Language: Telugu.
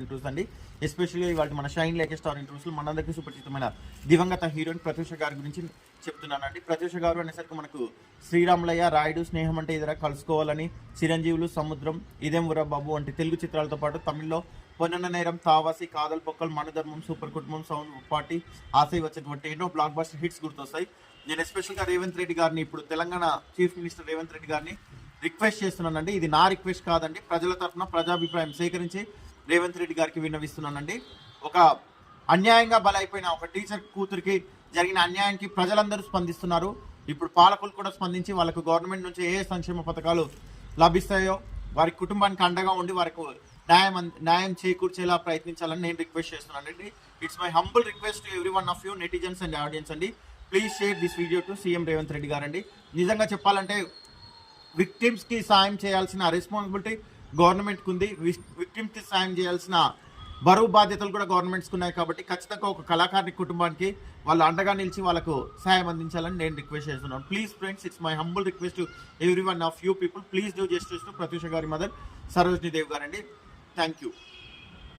ఇంటర్వ్యూస్ అండి. ఎస్పెషల్లీ ఇవాళ మన షైన్ లేక స్టార్ ఇంటర్వ్యూస్ మనందరికీ సుపరిచితమైన దివంగత హీరోయిన్ ప్రత్యూష గారి గురించి చెప్తున్నానండి. ప్రత్యూష గారు అనేసరికి మనకు శ్రీరాములయ్య, రాయుడు, స్నేహం అంటే ఇదిరా, కలుసుకోవాలని, చిరంజీవులు, సముద్రం, ఇదేం ఊరా బాబు వంటి తెలుగు చిత్రాలతో పాటు తమిళ్లో పొన్నన్న నేరం, తావాసి, కాదల్ పొక్కల్, మనధర్మం, సూపర్ కుటుంబం, సౌండ్ పార్టీ, ఆశై వచ్చేటువంటి ఎన్నో బ్లాక్ బస్టర్ హిట్స్ గుర్తొస్తాయి. నేను ఎస్పెషల్గా రేవంత్ రెడ్డి గారిని, ఇప్పుడు తెలంగాణ చీఫ్ మినిస్టర్ రేవంత్ రెడ్డి గారిని రిక్వెస్ట్ చేస్తున్నానండి. ఇది నా రిక్వెస్ట్ కాదండి, ప్రజల తరఫున ప్రజాభిప్రాయం సేకరించి రేవంత్ రెడ్డి గారికి విన్నవిస్తున్నానండి. ఒక అన్యాయంగా బలైపోయిన ఒక టీచర్ కూతురికి జరిగిన అన్యాయానికి ప్రజలందరూ స్పందిస్తున్నారు. ఇప్పుడు పాలకులు కూడా స్పందించి వాళ్ళకు గవర్నమెంట్ నుంచి ఏ సంక్షేమ పథకాలు లభిస్తాయో వారి కుటుంబానికి అండగా ఉండి వారికి న్యాయం చేకూర్చేలా ప్రయత్నించాలని నేను రిక్వెస్ట్ చేస్తున్నానండి. It's my humble request to every one of you netizens and audience అండి. Please share this video to CM Revanth Reddy గారండి. నిజంగా చెప్పాలంటే విక్టిమ్స్కి సాయం చేయాల్సిన రెస్పాన్సిబిలిటీ గవర్నమెంట్కి ఉంది. విక్టిమ్స్కి సాయం చేయాల్సిన బరువు బాధ్యతలు కూడా గవర్నమెంట్స్కి ఉన్నాయి. కాబట్టి ఖచ్చితంగా ఒక కళాకారుని కుటుంబానికి వాళ్ళు అండగా నిలిచి వాళ్ళకు సాయం అందించాలని నేను రిక్వెస్ట్ చేస్తున్నాను. Please friends, it's my humble request to every one of you people. Please do justice to Pratyusha గారి మదర్ సరోజినీ దేవి గారండి. Thank you.